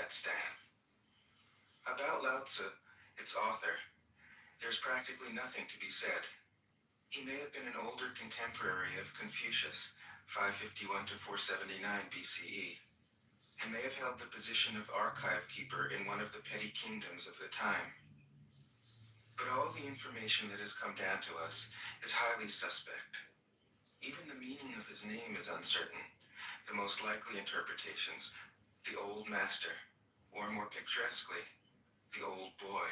that stand. About Lao Tzu, its author, there's practically nothing to be said. He may have been an older contemporary of Confucius, 551 to 479 BCE, and may have held the position of archive keeper in one of the petty kingdoms of the time. But all the information that has come down to us is highly suspect. Even the meaning of his name is uncertain. The most likely interpretations, the old master, or more picturesquely, the old boy.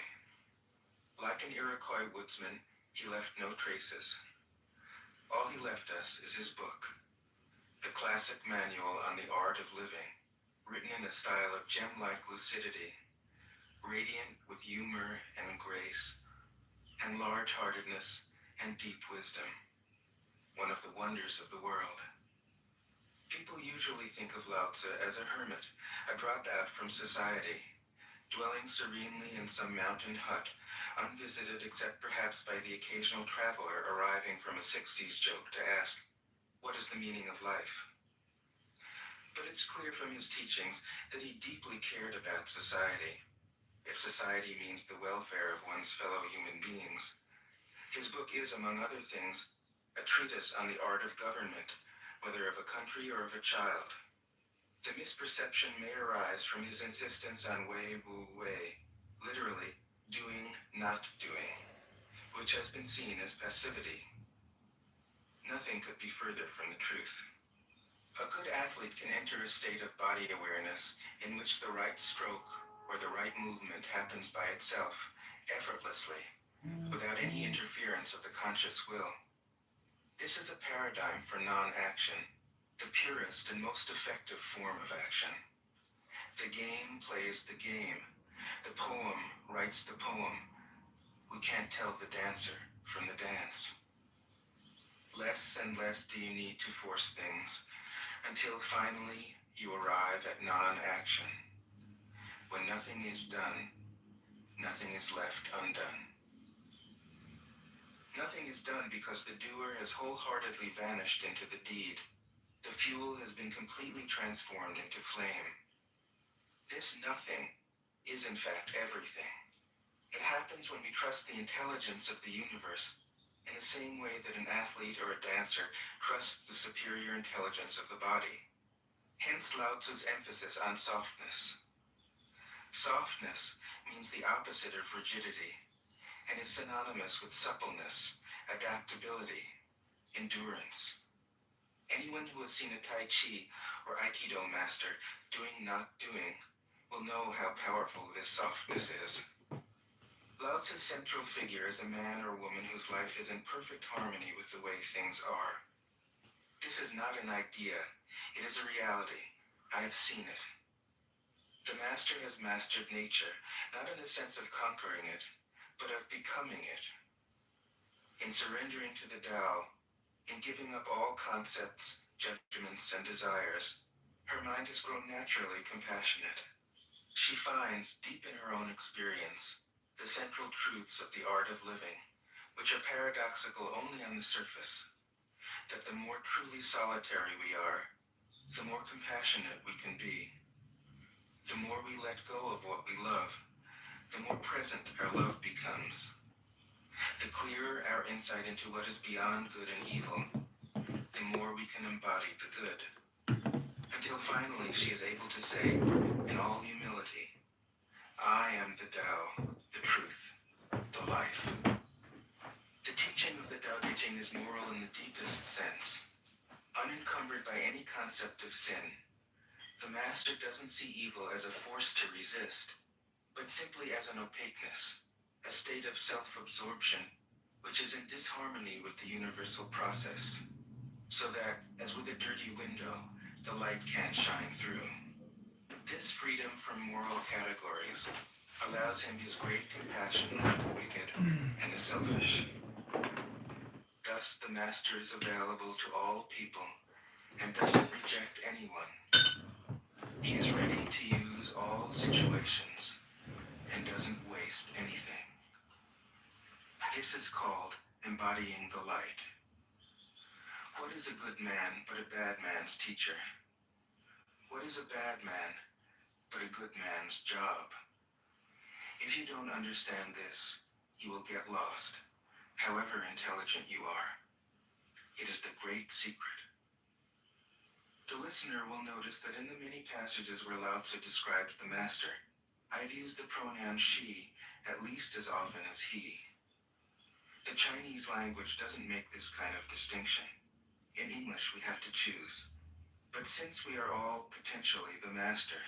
Like an Iroquois woodsman, he left no traces. All he left us is his book, the classic manual on the art of living, written in a style of gem-like lucidity, radiant with humor and grace, and large-heartedness and deep wisdom, one of the wonders of the world. People usually think of Lao Tzu as a hermit, a dropout from society, dwelling serenely in some mountain hut, unvisited except perhaps by the occasional traveler arriving from a 60s joke to ask, what is the meaning of life? But it's clear from his teachings that he deeply cared about society, if society means the welfare of one's fellow human beings. His book is, among other things, a treatise on the art of government, whether of a country or of a child. The misperception may arise from his insistence on wei wu wei, literally, doing, not doing, which has been seen as passivity. Nothing could be further from the truth. A good athlete can enter a state of body awareness in which the right stroke or the right movement happens by itself, effortlessly, without any interference of the conscious will. This is a paradigm for non-action, the purest and most effective form of action. The game plays the game. The poem writes the poem. We can't tell the dancer from the dance. Less and less do you need to force things, until finally you arrive at non-action. When nothing is done, nothing is left undone. Nothing is done because the doer has wholeheartedly vanished into the deed. The fuel has been completely transformed into flame. This nothing is in fact everything. It happens when we trust the intelligence of the universe in the same way that an athlete or a dancer trusts the superior intelligence of the body. Hence Lao Tzu's emphasis on softness. Softness means the opposite of rigidity, and is synonymous with suppleness, adaptability, endurance. Anyone who has seen a Tai Chi or Aikido master doing not doing will know how powerful this softness is. Lao Tzu's central figure is a man or woman whose life is in perfect harmony with the way things are. This is not an idea, it is a reality. I have seen it. The master has mastered nature, not in the sense of conquering it, but of becoming it. In surrendering to the Tao, in giving up all concepts, judgments, and desires, her mind has grown naturally compassionate. She finds, deep in her own experience, the central truths of the art of living, which are paradoxical only on the surface, that the more truly solitary we are, the more compassionate we can be. The more we let go of what we love, the more present our love becomes. The clearer our insight into what is beyond good and evil, the more we can embody the good. Until finally she is able to say, in all humility, I am the Tao, the truth, the life. The teaching of the Tao Te Ching is moral in the deepest sense, unencumbered by any concept of sin. The master doesn't see evil as a force to resist, but simply as an opaqueness, a state of self-absorption, which is in disharmony with the universal process, so that, as with a dirty window, the light can't shine through. This freedom from moral categories allows him his great compassion for the wicked and the selfish. Thus the master is available to all people and doesn't reject anyone. He is ready to use all situations and doesn't waste anything. This is called embodying the light. What is a good man but a bad man's teacher? What is a bad man but a good man's job. If you don't understand this, you will get lost, however intelligent you are. It is the great secret. The listener will notice that in the many passages where Lao Tzu describes the master, I've used the pronoun she at least as often as he. The Chinese language doesn't make this kind of distinction. In English, we have to choose. But since we are all potentially the master,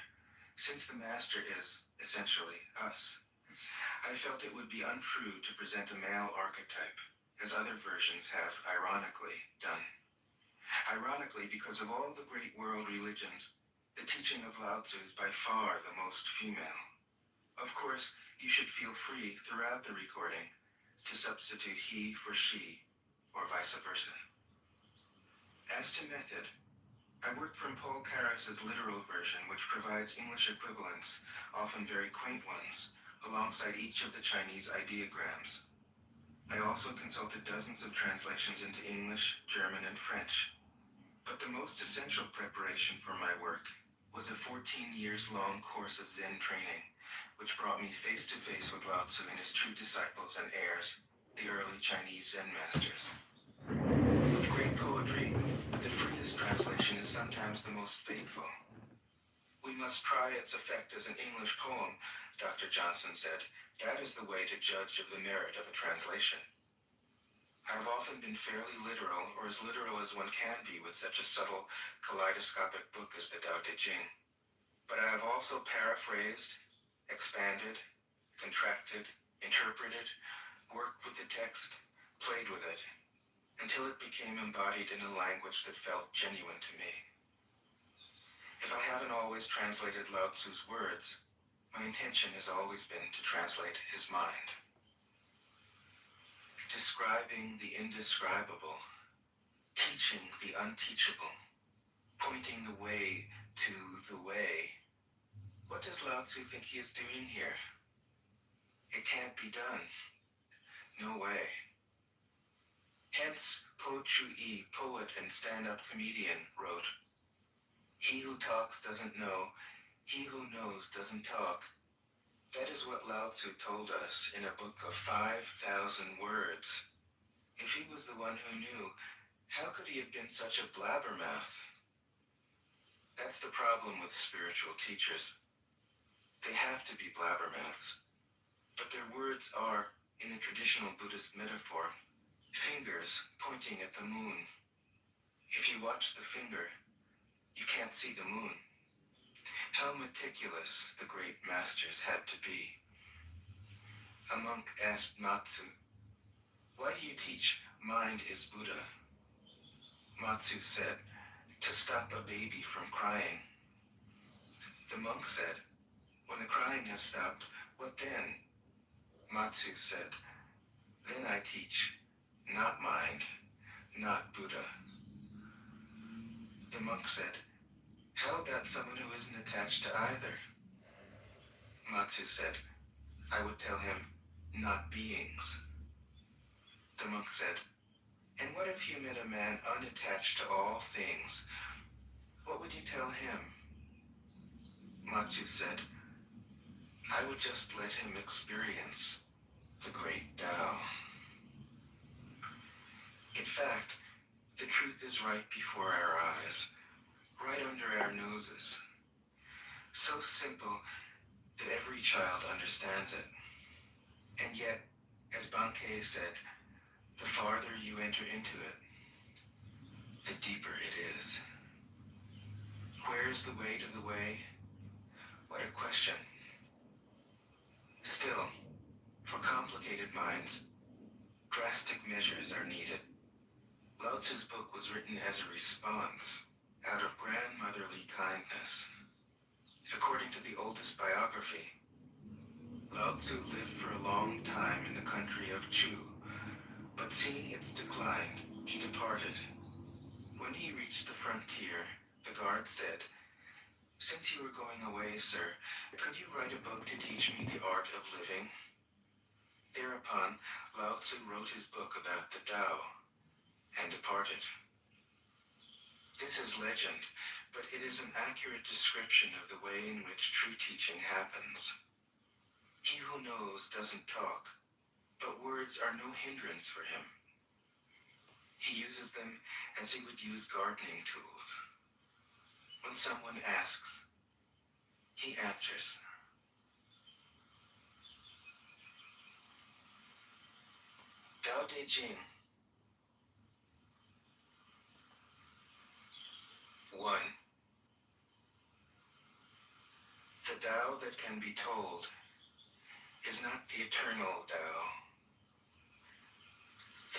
since the master is essentially us, I felt it would be untrue to present a male archetype, as other versions have ironically done. Ironically, because of all the great world religions, the teaching of Lao Tzu is by far the most female. Of course, you should feel free throughout the recording to substitute he for she, or vice versa. As to method, I worked from Paul Karas's literal version, which provides English equivalents, often very quaint ones, alongside each of the Chinese ideograms. I also consulted dozens of translations into English, German, and French. But the most essential preparation for my work was a 14 years long course of Zen training, which brought me face to face with Lao Tzu and his true disciples and heirs, the early Chinese Zen masters. With great poetry, the freest translation is sometimes the most faithful. We must try its effect as an English poem, Dr. Johnson said. That is the way to judge of the merit of a translation. I have often been fairly literal, or as literal as one can be with such a subtle, kaleidoscopic book as the Tao Te Ching. But I have also paraphrased, expanded, contracted, interpreted, worked with the text, played with it, until it became embodied in a language that felt genuine to me. If I haven't always translated Lao Tzu's words, my intention has always been to translate his mind. Describing the indescribable, teaching the unteachable, pointing the way to the way. What does Lao Tzu think he is doing here? It can't be done. No way. Hence, Po Chu-yi, poet and stand-up comedian, wrote, "He who talks doesn't know, he who knows doesn't talk." That is what Lao Tzu told us in a book of 5,000 words. If he was the one who knew, how could he have been such a blabbermouth? That's the problem with spiritual teachers. They have to be blabbermouths. But their words are, in the traditional Buddhist metaphor, fingers pointing at the moon. If you watch the finger, you can't see the moon. How meticulous the great masters had to be. A monk asked Matsu, "Why do you teach mind is Buddha?" Matsu said, "To stop a baby from crying." The monk said, "When the crying has stopped, what then?" Matsu said, "Then I teach, not mind, not Buddha." The monk said, "How about someone who isn't attached to either?" Matsu said, "I would tell him, not beings." The monk said, "And what if you met a man unattached to all things? What would you tell him?" Matsu said, "I would just let him experience the great Tao." In fact, the truth is right before our eyes, right under our noses. So simple that every child understands it. And yet, as Bankei said, the farther you enter into it, the deeper it is. Where is the way to the way? What a question. Still, for complicated minds, drastic measures are needed. Lao Tzu's book was written as a response, out of grandmotherly kindness. According to the oldest biography, Lao Tzu lived for a long time in the country of Chu, but seeing its decline, he departed. When he reached the frontier, the guard said, "Since you were going away, sir, could you write a book to teach me the art of living?" Thereupon, Lao Tzu wrote his book about the Tao and departed. This is legend, but it is an accurate description of the way in which true teaching happens. He who knows doesn't talk, but words are no hindrance for him. He uses them as he would use gardening tools. When someone asks, he answers. Tao Te Ching. 1. The Tao that can be told is not the eternal Tao.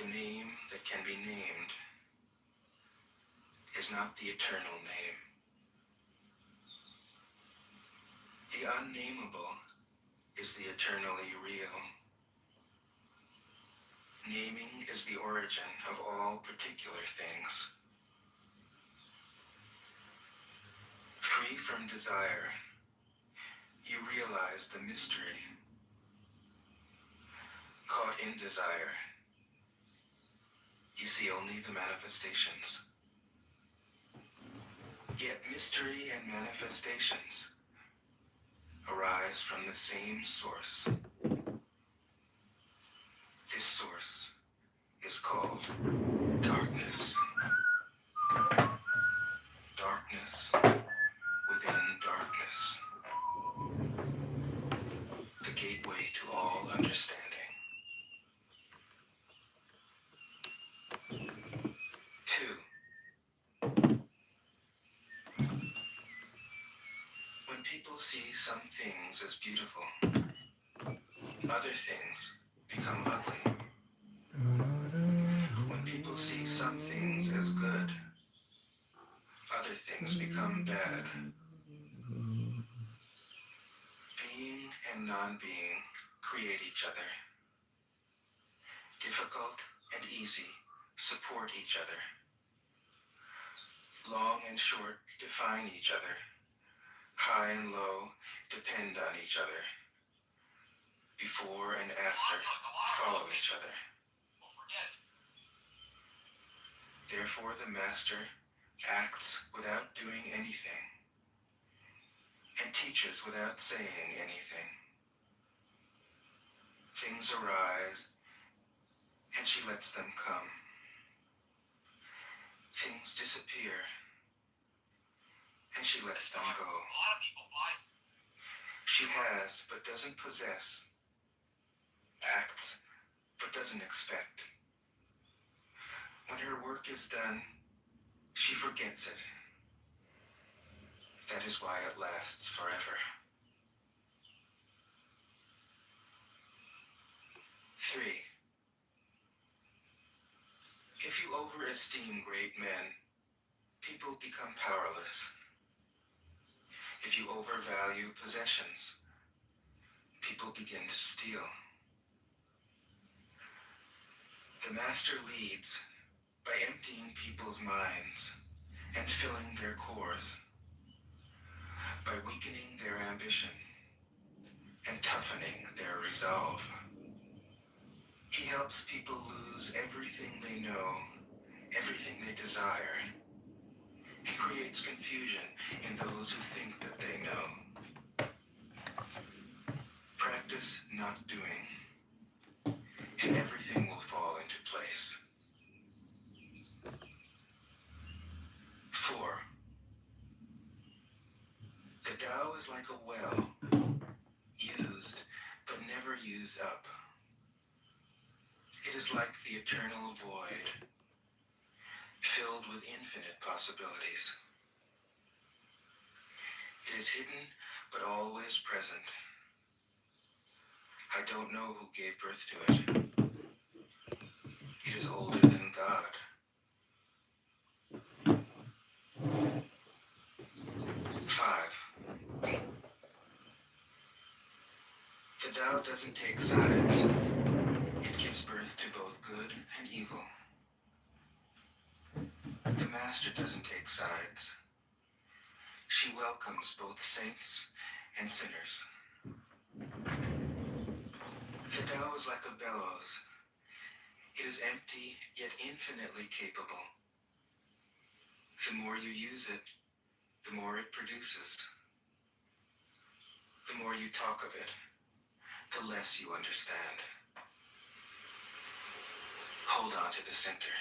The name that can be named is not the eternal name. The unnameable is the eternally real. Naming is the origin of all particular things. Free from desire, you realize the mystery. Caught in desire, you see only the manifestations. Yet mystery and manifestations arise from the same source. This source is called darkness. Darkness within darkness. The gateway to all understanding. 2. When people see some things as beautiful, other things become ugly. When people see some things as good, other things become bad. Being and non-being create each other. Difficult and easy support each other. Long and short define each other. High and low depend on each other. Before and after follow each other. Therefore the master acts without doing anything and teaches without saying anything. Things arise and she lets them come. Things disappear and she lets them go. She has but doesn't possess, acts but doesn't expect. When her work is done, she forgets it. That is why it lasts forever. 3. If you overesteem great men, people become powerless. If you overvalue possessions, people begin to steal. The master leads by emptying people's minds and filling their cores, by weakening their ambition and toughening their resolve. He helps people lose everything they know, everything they desire. He creates confusion in those who think that they know. Practice not doing, and everything will fall into place. 4. The Tao is like a well, used but never used up. It is like the eternal void, filled with infinite possibilities. It is hidden but always present. I don't know who gave birth to it. It is older than God. 5. The Tao doesn't take sides. It gives birth to both good and evil. The Master doesn't take sides. She welcomes both saints and sinners. The Tao is like a bellows. It is empty, yet infinitely capable. The more you use it, the more it produces. The more you talk of it, the less you understand. Hold on to the center.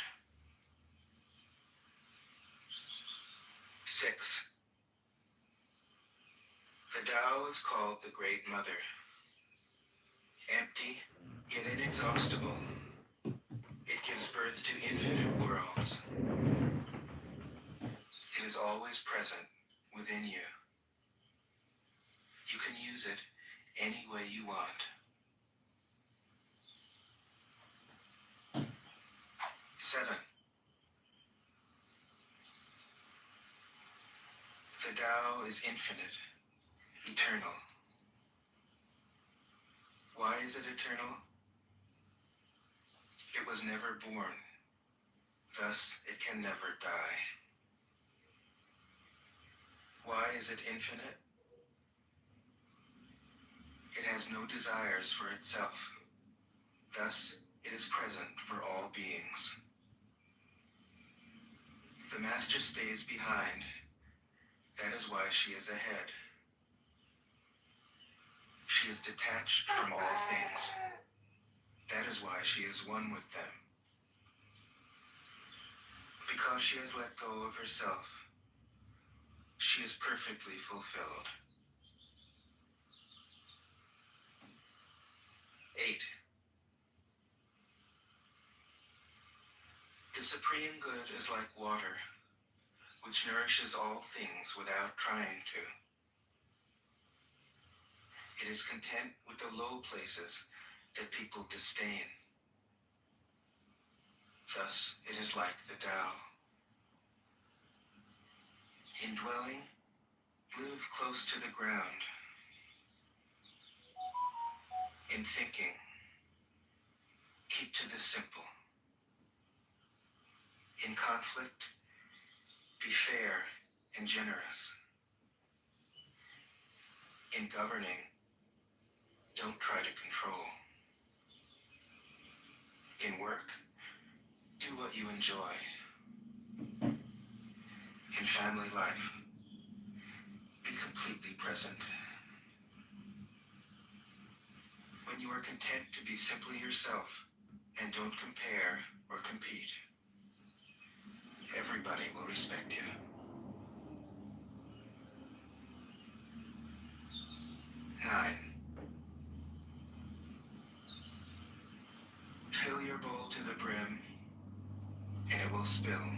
6. The Tao is called the Great Mother. Empty, yet inexhaustible, it gives birth to infinite worlds. It is always present within you. You can use it any way you want. 7. The Tao is infinite, eternal. Why is it eternal? It was never born, thus it can never die. Why is it infinite? It has no desires for itself, thus it is present for all beings. The Master stays behind. That is why she is ahead. She is detached from all things. That is why she is one with them. Because she has let go of herself, she is perfectly fulfilled. 8. The Supreme Good is like water, which nourishes all things without trying to. It is content with the low places that people disdain. Thus, it is like the Tao. In dwelling, live close to the ground. In thinking, keep to the simple. In conflict, be fair and generous. In governing, don't try to control. In work, do what you enjoy. In family life, be completely present. When you are content to be simply yourself and don't compare or compete, everybody will respect you. 9. Fill your bowl to the brim, and it will spill.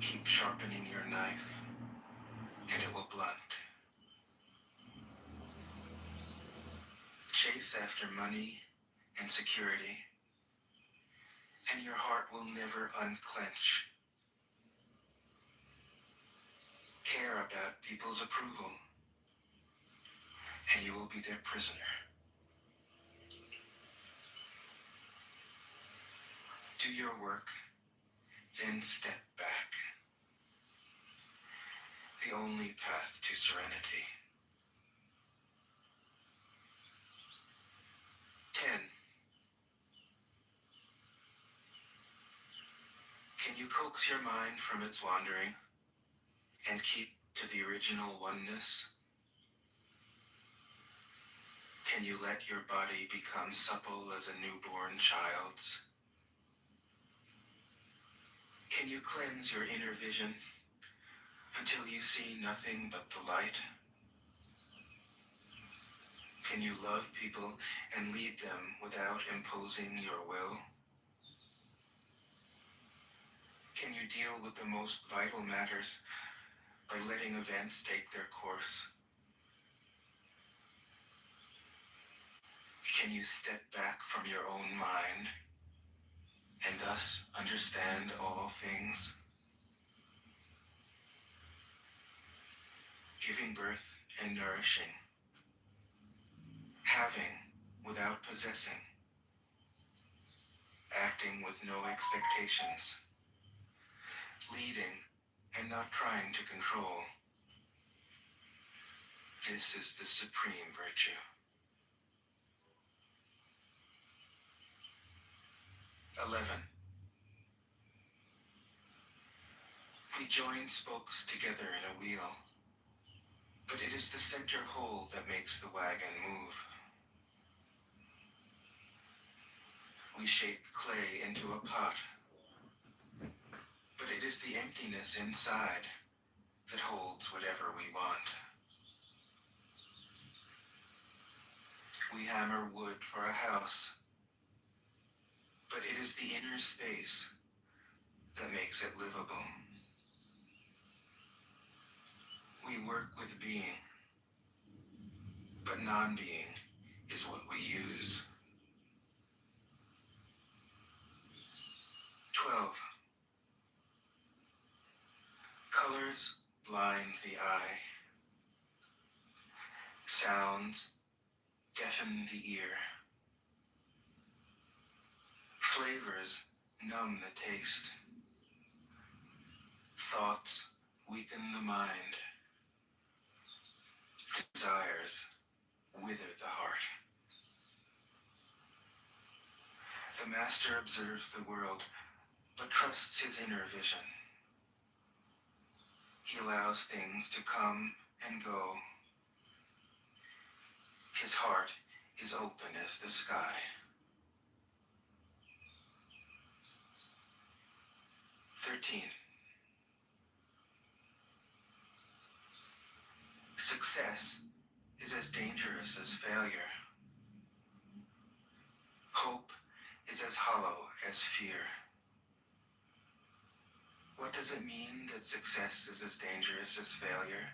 Keep sharpening your knife, and it will blunt. Chase after money and security, and your heart will never unclench. Care about people's approval, and you will be their prisoner. Do your work, then step back. The only path to serenity. 10. Can you coax your mind from its wandering and keep to the original oneness? Can you let your body become supple as a newborn child's? Can you cleanse your inner vision until you see nothing but the light? Can you love people and lead them without imposing your will? Can you deal with the most vital matters by letting events take their course? Can you step back from your own mind and thus understand all things? Giving birth and nourishing. Having without possessing. Acting with no expectations. Leading and not trying to control. This is the supreme virtue. 11. We join spokes together in a wheel, but it is the center hole that makes the wagon move. We shape clay into a pot, but it is the emptiness inside that holds whatever we want. We hammer wood for a house, but it is the inner space that makes it livable. We work with being, but non-being is what we use. 12. Colors blind the eye. Sounds deafen the ear. Flavors numb the taste. Thoughts weaken the mind. Desires wither the heart. The master observes the world, but trusts his inner vision. He allows things to come and go. His heart is open as the sky. 13. Success is as dangerous as failure. Hope is as hollow as fear. What does it mean that success is as dangerous as failure?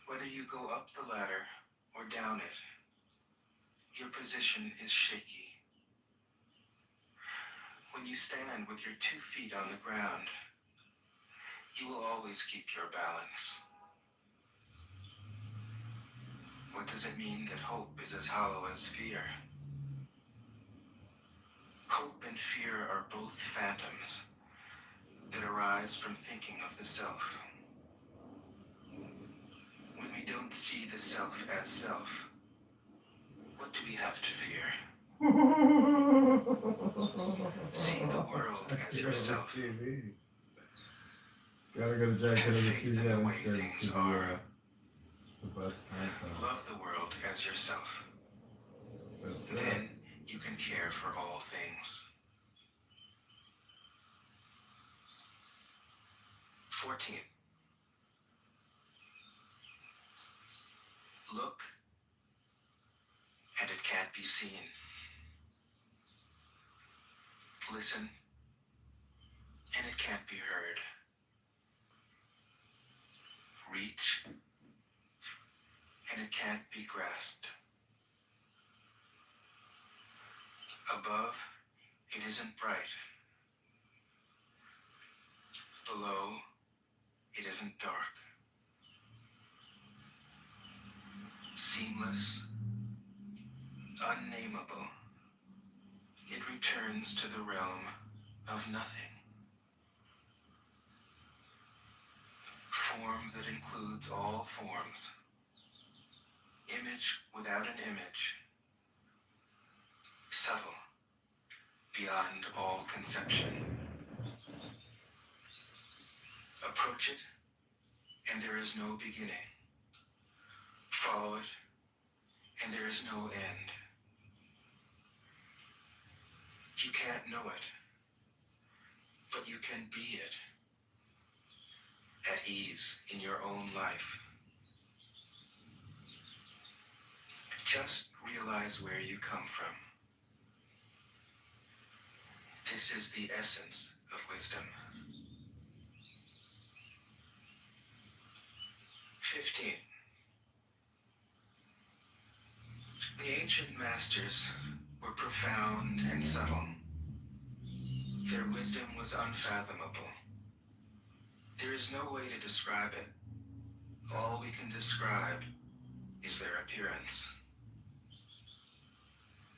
Whether you go up the ladder or down it, your position is shaky. When you stand with your 2 feet on the ground, you will always keep your balance. What does it mean that hope is as hollow as fear? Hope and fear are both phantoms that arise from thinking of the self. When we don't see the self as self, what do we have to fear? See the world as yourself. Gotta go to Jack Have Kennedy faith TV in the on way Instagram to things see are. the best content. Love the world as yourself. That's Then you can care for all things. 14. Look, and it can't be seen. Listen, and it can't be heard. Reach, and it can't be grasped. Above, it isn't bright. Below, it isn't dark. Seamless, unnameable, it returns to the realm of nothing. Form that includes all forms. Image without an image. Subtle, beyond all conception. Approach it, and there is no beginning. Follow it, and there is no end. You can't know it, but you can be it, at ease in your own life. Just realize where you come from. This is the essence of wisdom. 15. The ancient masters were profound and subtle. Their wisdom was unfathomable. There is no way to describe it. All we can describe is their appearance.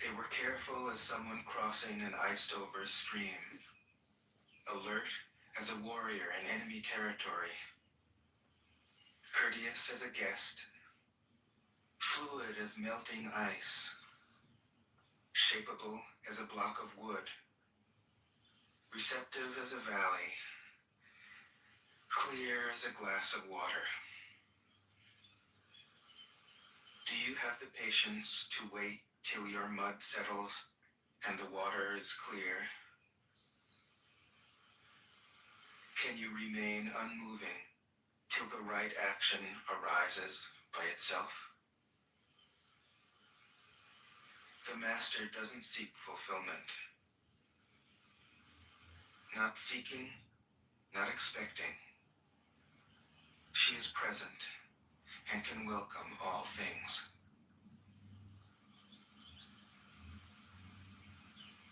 They were careful as someone crossing an iced-over stream, alert as a warrior in enemy territory, courteous as a guest, fluid as melting ice, shapeable as a block of wood, receptive as a valley, clear as a glass of water. Do you have the patience to wait till your mud settles and the water is clear? Can you remain unmoving till the right action arises by itself? The Master doesn't seek fulfillment. Not seeking, not expecting. She is present and can welcome all things.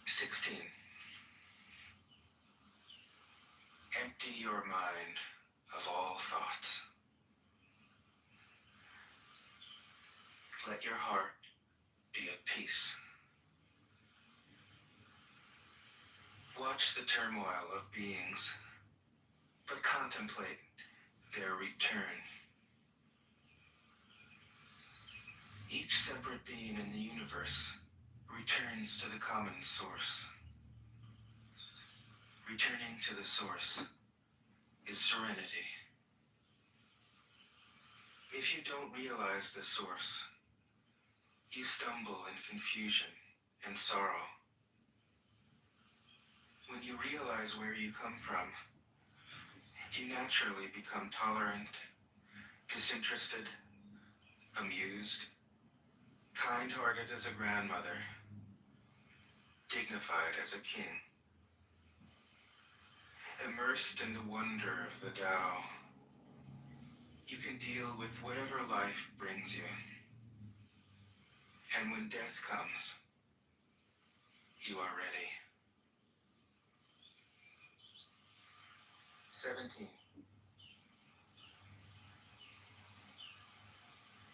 16. Empty your mind of all thoughts. Let your heart be at peace. Watch the turmoil of beings, but contemplate their return. Each separate being in the universe returns to the common source. Returning to the source is serenity. If you don't realize the source, you stumble in confusion and sorrow. When you realize where you come from, you naturally become tolerant, disinterested, amused, kind-hearted as a grandmother, dignified as a king. Immersed in the wonder of the Tao, you can deal with whatever life brings you. And when death comes, you are ready. 17.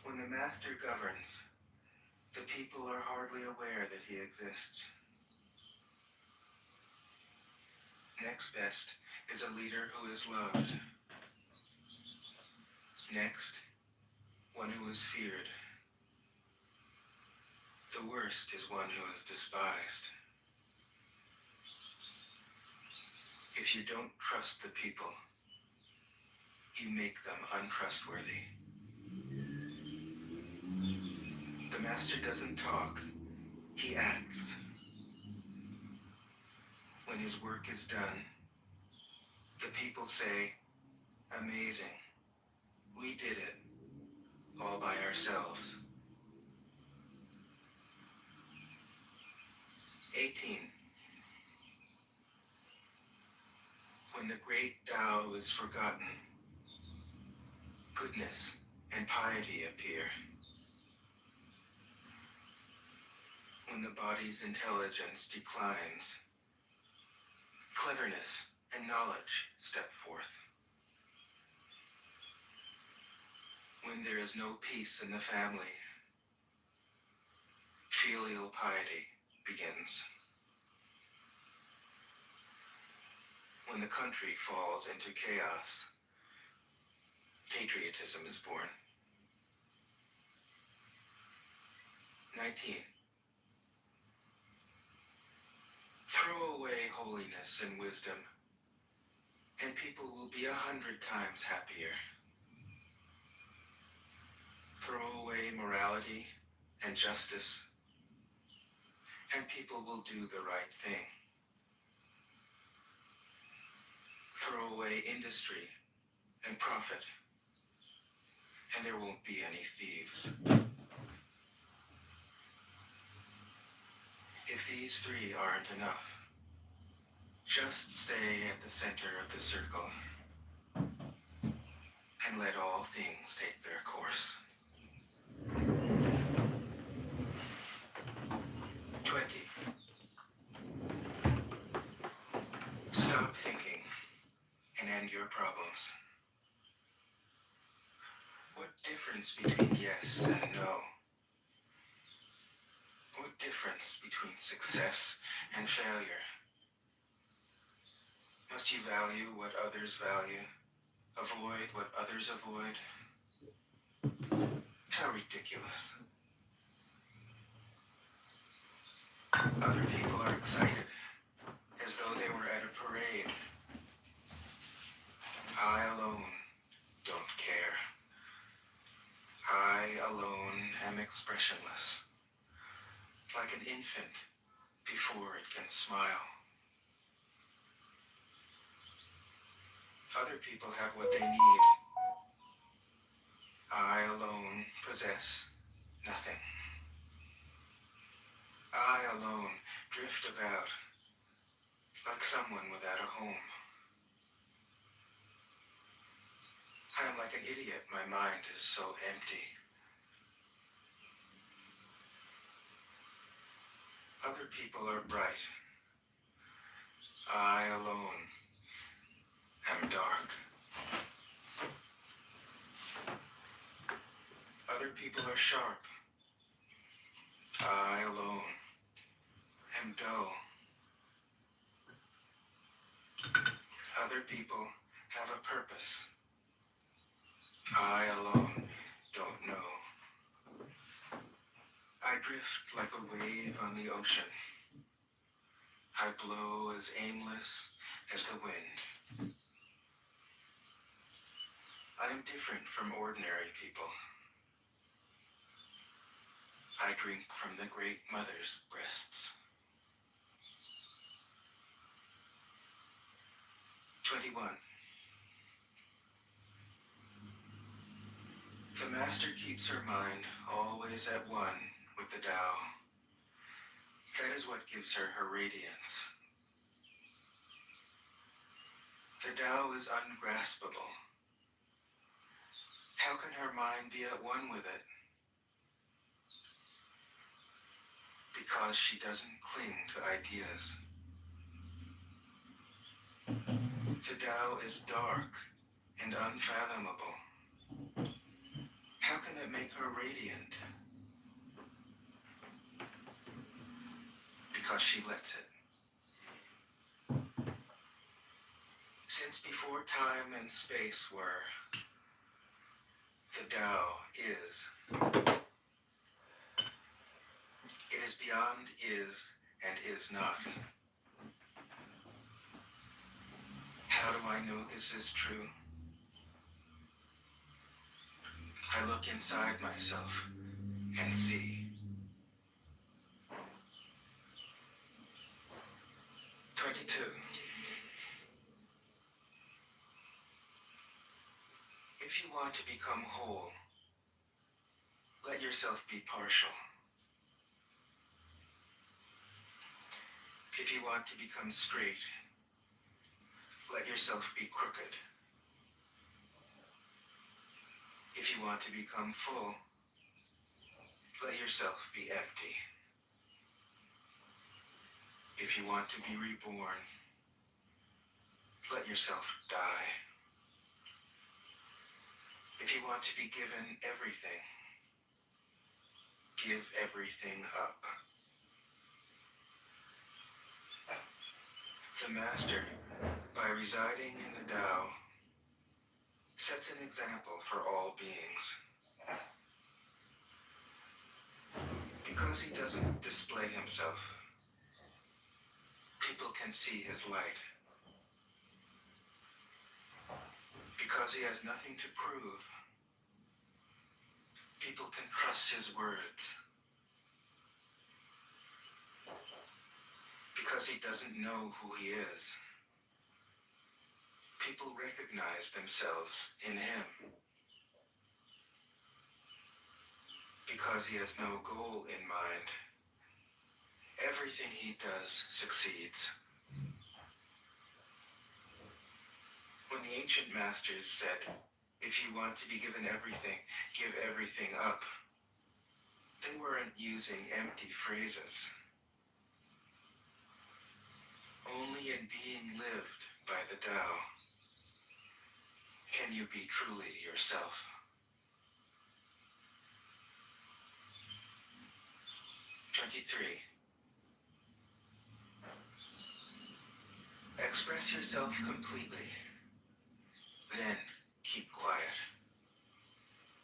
When the Master governs, the people are hardly aware that he exists. Next best is a leader who is loved. Next, one who is feared. The worst is one who is despised. If you don't trust the people, you make them untrustworthy. The Master doesn't talk, he acts. When his work is done, the people say, "Amazing, we did it, all by ourselves." 18. When the great Tao is forgotten, goodness and piety appear. When the body's intelligence declines, cleverness and knowledge step forth. When there is no peace in the family, filial piety begins. When the country falls into chaos, patriotism is born. 19. Throw away holiness and wisdom, and people will be 100 times happier. Throw away morality and justice, and people will do the right thing. Throw away industry and profit, and there won't be any thieves. If these three aren't enough, just stay at the center of the circle and let all things take their course. 20. Stop thinking and end your problems. What difference between yes and no? What difference between success and failure? Must you value what others value? Avoid what others avoid? How ridiculous. Other people are excited, as though they were at a parade. I alone don't care. I alone am expressionless, like an infant before it can smile. Other people have what they need. I alone possess nothing. I alone drift about like someone without a home. I am like an idiot. My mind is so empty. Other people are bright. I alone am dark. Other people are sharp. I alone am dull. Other people have a purpose. I alone don't know. I drift like a wave on the ocean. I blow as aimless as the wind. I am different from ordinary people. I drink from the great mother's breasts. 21. The master keeps her mind always at one with the Tao. That is what gives her her radiance. The Tao is ungraspable. How can her mind be at one with it? Because she doesn't cling to ideas. The Tao is dark and unfathomable. How can it make her radiant? Because she lets it. Since before time and space were, the Tao is. It is beyond is and is not. How do I know this is true? I look inside myself and see. 22. If you want to become whole, let yourself be partial. If you want to become straight, let yourself be crooked. If you want to become full, let yourself be empty. If you want to be reborn, let yourself die. If you want to be given everything, give everything up. The Master, by residing in the Tao, sets an example for all beings. Because he doesn't display himself, people can see his light. Because he has nothing to prove, people can trust his words. Because he doesn't know who he is, people recognize themselves in him. Because he has no goal in mind, everything he does succeeds. When the ancient masters said, if you want to be given everything, give everything up, they weren't using empty phrases. Only in being lived by the Tao can you be truly yourself. Express yourself completely, then keep quiet.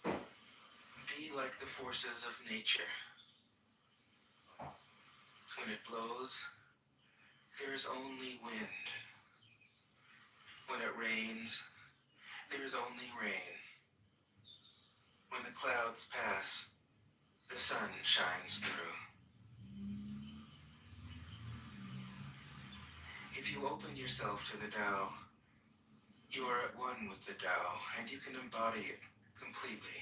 Be like the forces of nature. When it blows, there is only wind. When it rains, There is only rain. When the clouds pass, the sun shines through. If you open yourself to the Tao, you are at one with the Tao, and you can embody it completely.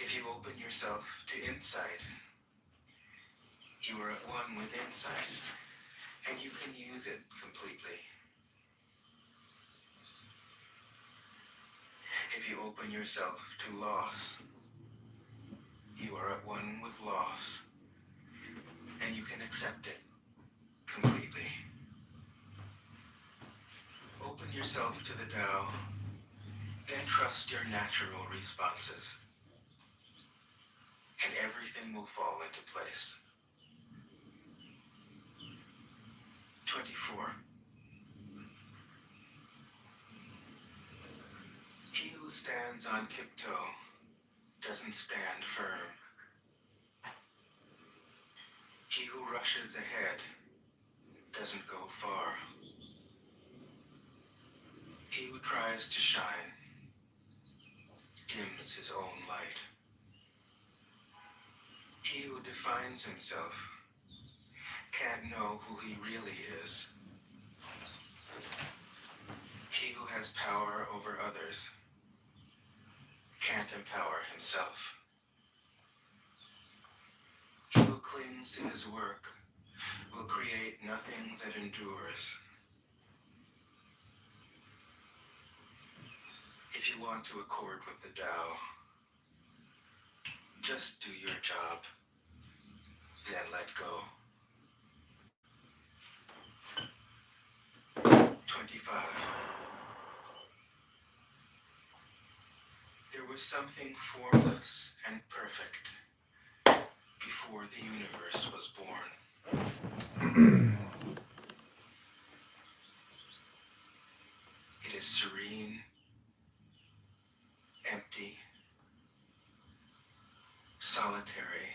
If you open yourself to insight, you are at one with insight, and you can use it completely. If you open yourself to loss, you are at one with loss, and you can accept it completely. Open yourself to the Tao, then trust your natural responses, and everything will fall into place. 24. He who stands on tiptoe doesn't stand firm. He who rushes ahead doesn't go far. He who tries to shine dims his own light. He who defines himself can't know who he really is. He who has power over others can't empower himself. He who clings to his work will create nothing that endures. If you want to accord with the Tao, just do your job, then let go. 25. There was something formless and perfect before the universe was born. It is serene, empty, solitary,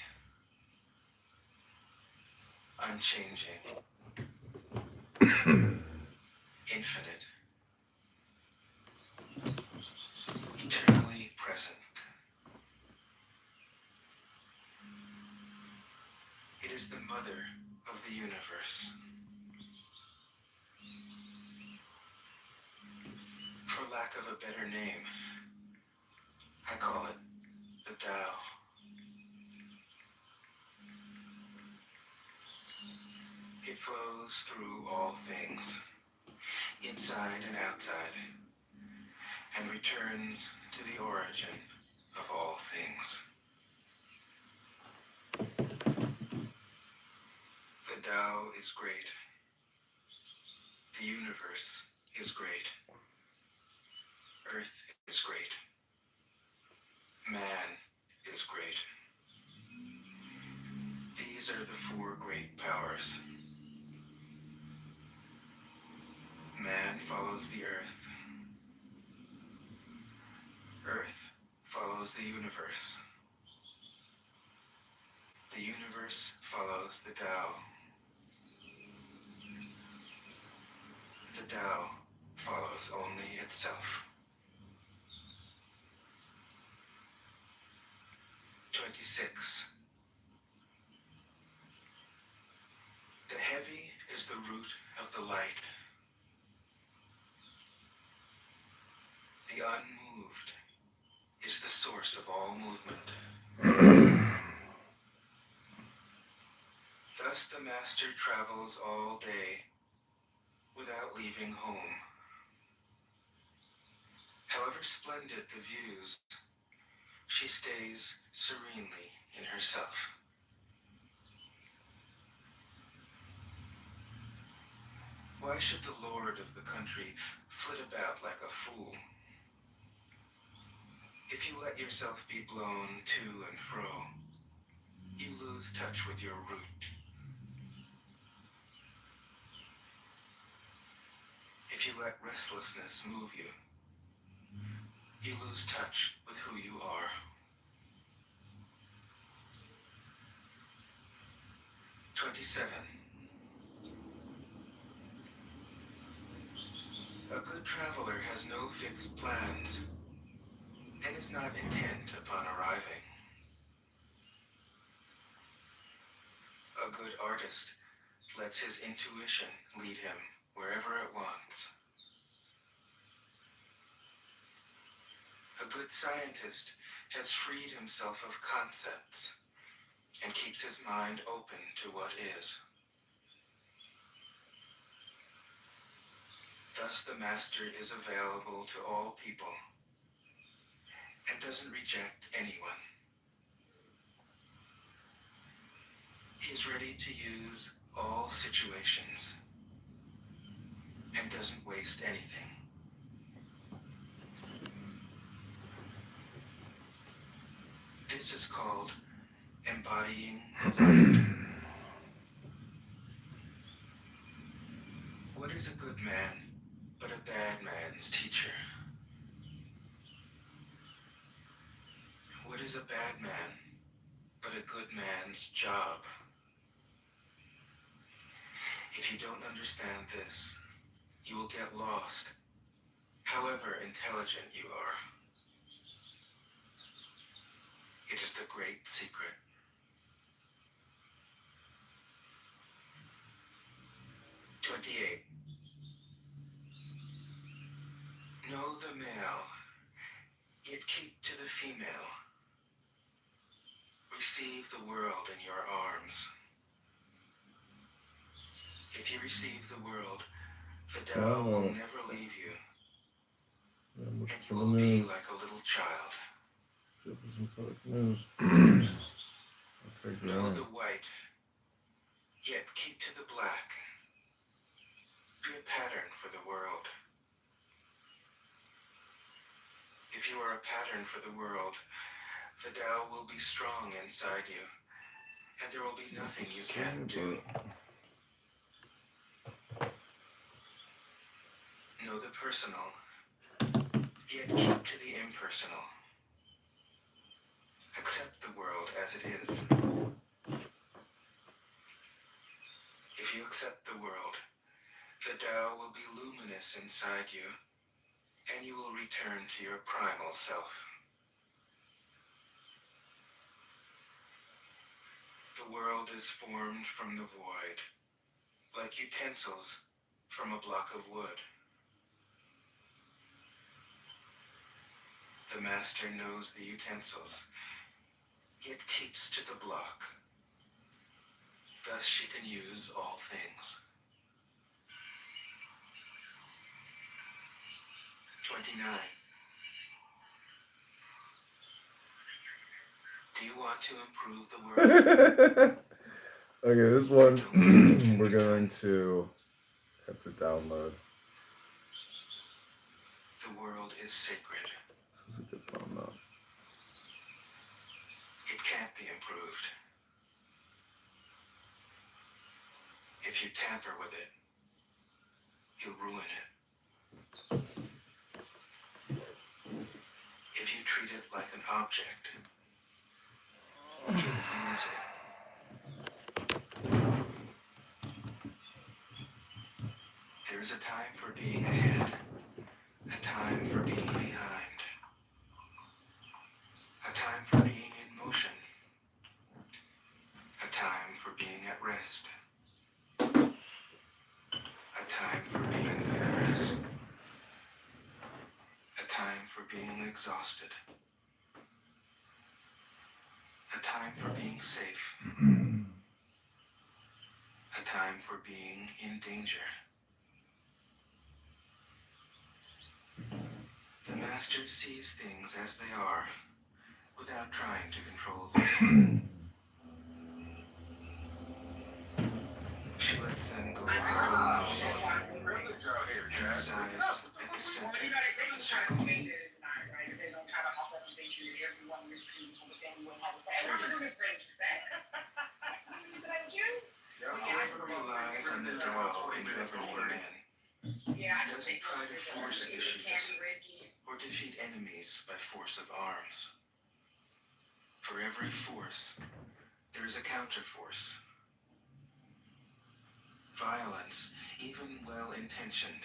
unchanging, infinite, eternally present. It is the mother of the universe. For lack of a better name, I call it the Tao. It flows through all things, inside and outside, and returns to the origin of all things. The Tao is great. The universe is great. Earth is great. Man is great. These are the four great powers. Man follows the earth. Earth follows the universe. The universe follows the Tao. The Tao follows only itself. 26. The heavy is the root of the light. The unmoved is the source of all movement. Thus the master travels all day without leaving home. However splendid the views, she stays serenely in herself. Why should the lord of the country flit about like a fool? If you let yourself be blown to and fro, you lose touch with your root. If you let restlessness move you, you lose touch with who you are. 27. A good traveler has no fixed plans and is not intent upon arriving. A good artist lets his intuition lead him wherever it wants. A good scientist has freed himself of concepts and keeps his mind open to what is. Thus the master is available to all people and doesn't reject anyone. He is ready to use all situations and doesn't waste anything. This is called embodying the light. What is a good man but a bad man's teacher? What is a bad man but a good man's job? If you don't understand this, you will get lost, however intelligent you are. It is the great secret. '28. Know the male, yet keep to the female. Receive the world in your arms. If you receive the world, the Tao will never leave you, and you will be like a little child. Know the white, yet keep to the black. Be a pattern for the world. If you are a pattern for the world, the Tao will be strong inside you, and there will be nothing you can't do. Know the personal, yet keep to the impersonal. Accept the world as it is. If you accept the world, the Tao will be luminous inside you, and you will return to your primal self. The world is formed from the void, like utensils from a block of wood. The master knows the utensils, yet keeps to the block. Thus she can use all things. 29. Do you want to improve the world? Okay, this one we're going to have to download. The world is sacred. This is a good phone though. It can't be improved. If you tamper with it, you'll ruin it. If you treat it like an object, you'll lose it. There is a time for being ahead, a time for being behind, a time for being in motion, a time for being at rest, a time for being vigorous, a time for being exhausted, a time for being safe, a time for being in danger. The master sees things as they are, without trying to control them. She lets them go on her own and resides at the center of the circle. 30. Whoever relies on the Tao in governing men doesn't try to force issues or defeat enemies by force of arms. For every force, there is a counterforce. Violence, even well-intentioned,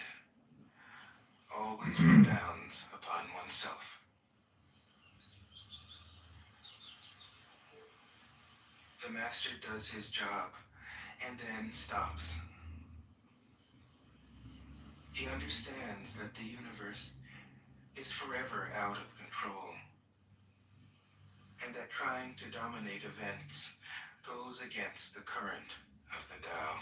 always rebounds upon oneself. The master does his job and then stops. He understands that the universe is forever out of control, and that trying to dominate events goes against the current of the Tao.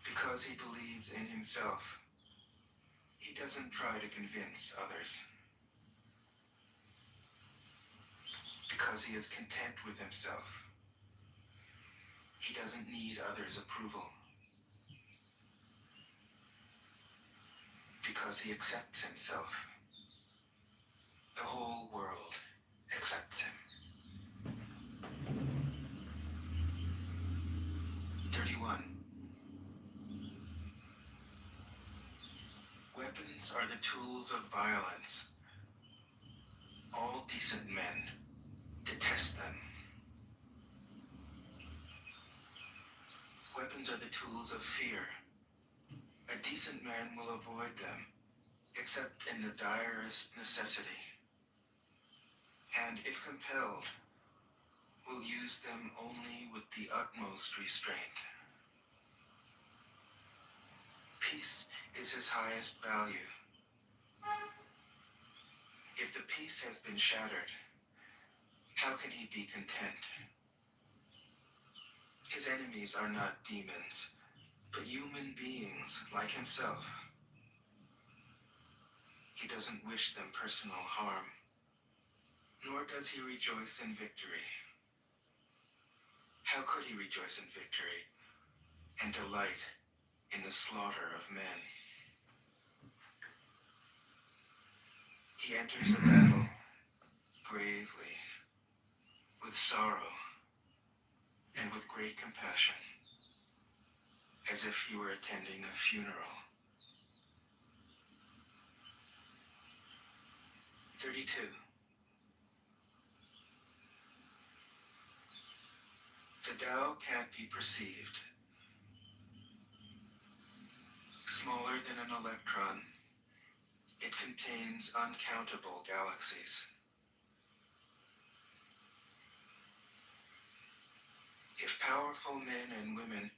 Because he believes in himself, he doesn't try to convince others. Because he is content with himself, he doesn't need others' approval. Because he accepts himself, the whole world accepts him. 31. Weapons are the tools of violence. All decent men detest them. Weapons are the tools of fear. A decent man will avoid them, except in the direst necessity, and if compelled, will use them only with the utmost restraint. Peace is his highest value. If the peace has been shattered, how can he be content? His enemies are not demons, but human beings like himself. He doesn't wish them personal harm, nor does he rejoice in victory. How could he rejoice in victory and delight in the slaughter of men? He enters a battle gravely, with sorrow, and with great compassion, as if he were attending a funeral. 32. The Tao can't be perceived. Smaller than an electron, it contains uncountable galaxies. If powerful men and women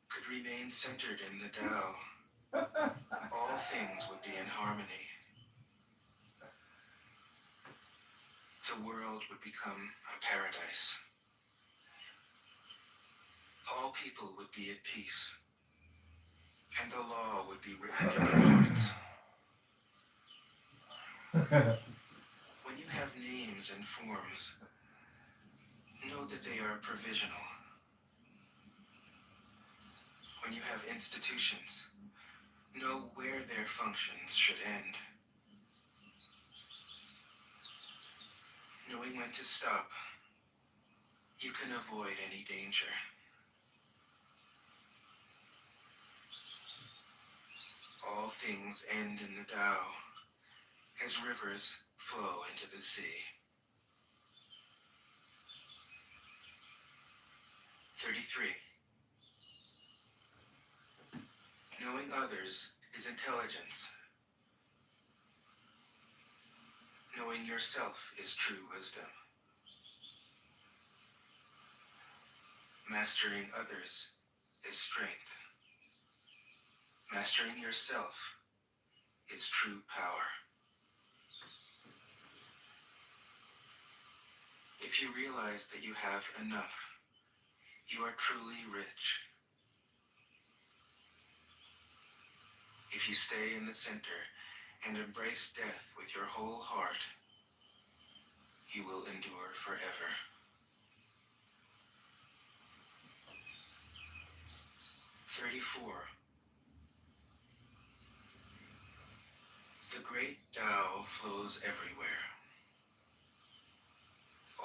could remain centered in the Tao, all things would be in harmony. The world would become a paradise. All people would be at peace, and the law would be written in their hearts. When you have names and forms, know that they are provisional. When you have institutions, know where their functions should end. Knowing when to stop, you can avoid any danger. All things end in the Tao, as rivers flow into the sea. 33. Knowing others is intelligence. Knowing yourself is true wisdom. Mastering others is strength. Mastering yourself is true power. If you realize that you have enough, you are truly rich. If you stay in the center and embrace death with your whole heart, you will endure forever. 34. The great Tao flows everywhere.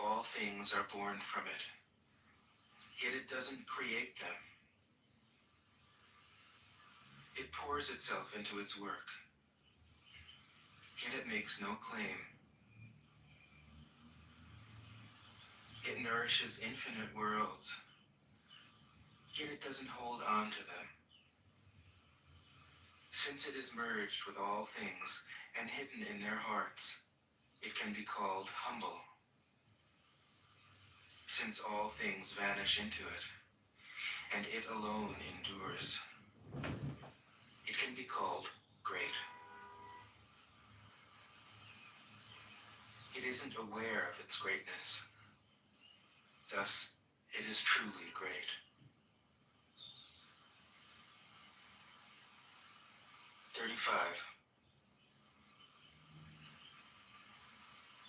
All things are born from it, yet it doesn't create them. It pours itself into its work, yet it makes no claim. It nourishes infinite worlds, yet it doesn't hold on to them. Since it is merged with all things and hidden in their hearts, it can be called humble. Since all things vanish into it, and it alone endures, it can be called great. It isn't aware of its greatness. Thus, it is truly great. "35.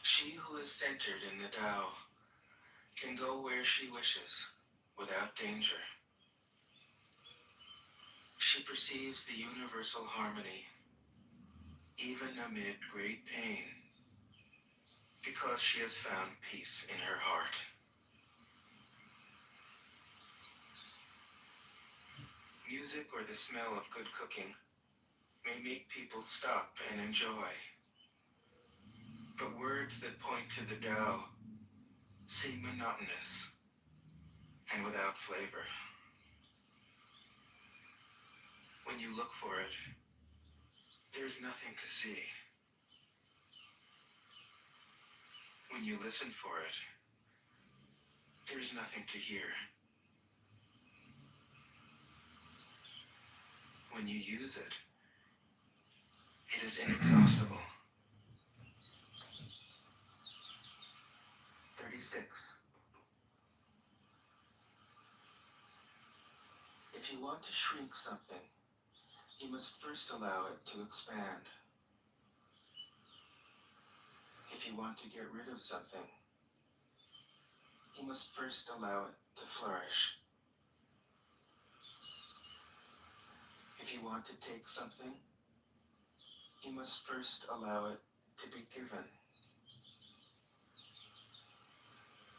She who is centered in the Tao can go where she wishes without danger. She perceives the universal harmony, even amid great pain, because she has found peace in her heart. Music or the smell of good cooking may make people stop and enjoy. But words that point to the Tao seem monotonous and without flavor. When you look for it, there's nothing to see. When you listen for it, there's nothing to hear. When you use it, it is inexhaustible. 36. If you want to shrink something, you must first allow it to expand. If you want to get rid of something, you must first allow it to flourish. If you want to take something, you must first allow it to be given.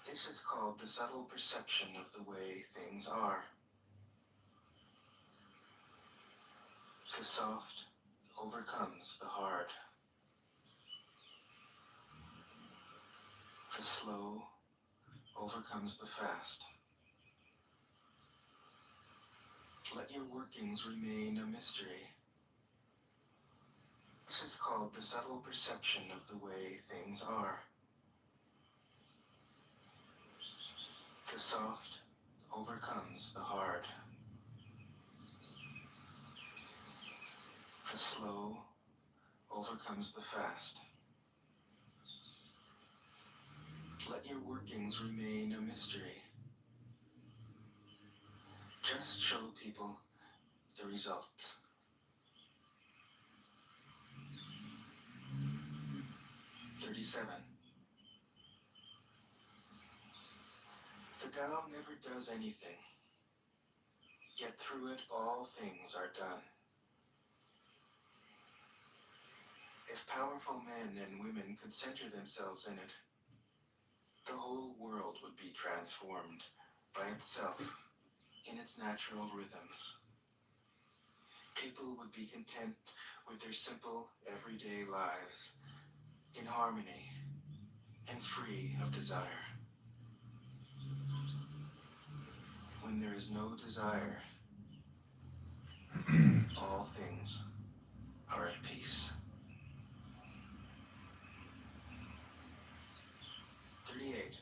This is called the subtle perception of the way things are. The soft overcomes the hard. The slow overcomes the fast. Let your workings remain a mystery. This is called the subtle perception of the way things are. The soft overcomes the hard. The slow overcomes the fast. Let your workings remain a mystery. Just show people the results. 37. The Tao never does anything, yet through it all things are done. If powerful men and women could center themselves in it, the whole world would be transformed by itself in its natural rhythms. People would be content with their simple, everyday lives, in harmony and free of desire. When there is no desire, all things are at peace. 38.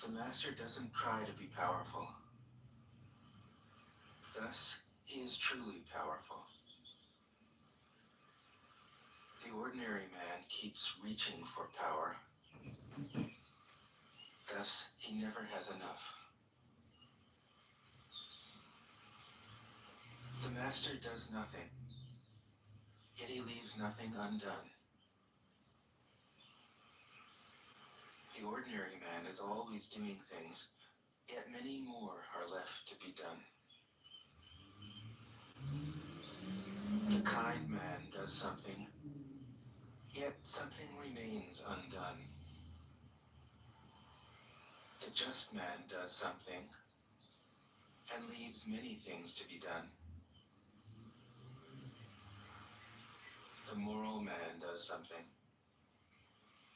The master doesn't try to be powerful. Thus, he is truly powerful. The ordinary man keeps reaching for power. Thus, he never has enough. The master does nothing, yet he leaves nothing undone. The ordinary man is always doing things, yet many more are left to be done. The kind man does something, yet something remains undone. The just man does something, and leaves many things to be done. The moral man does something,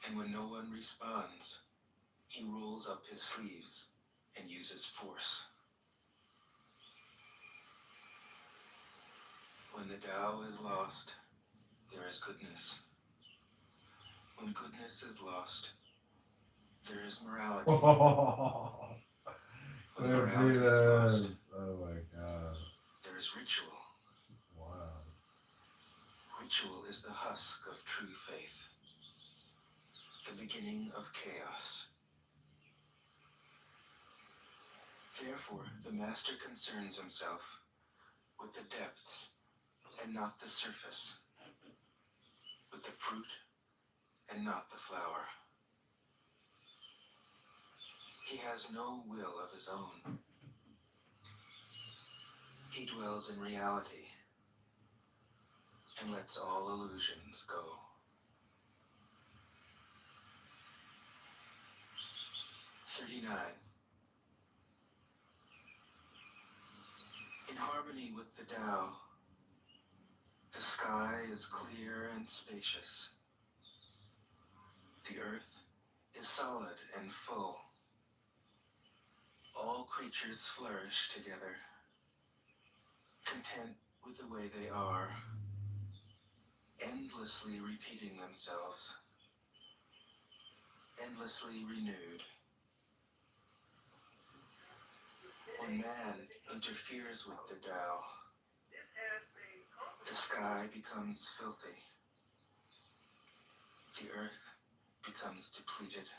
and when no one responds, he rolls up his sleeves and uses force. When the Tao is lost, there is goodness. When goodness is lost, there is morality. When There morality it is lost, is. Oh my god. there is ritual. Wow. Ritual is the husk of true faith, the beginning of chaos. Therefore, the master concerns himself with the depths and not the surface, with the fruit and not the flower. He has no will of his own. He dwells in reality and lets all illusions go. "39. In harmony with the Tao, the sky is clear and spacious. The earth is solid and full. All creatures flourish together, content with the way they are, endlessly repeating themselves, endlessly renewed. When man interferes with the Tao, the sky becomes filthy. The earth becomes depleted.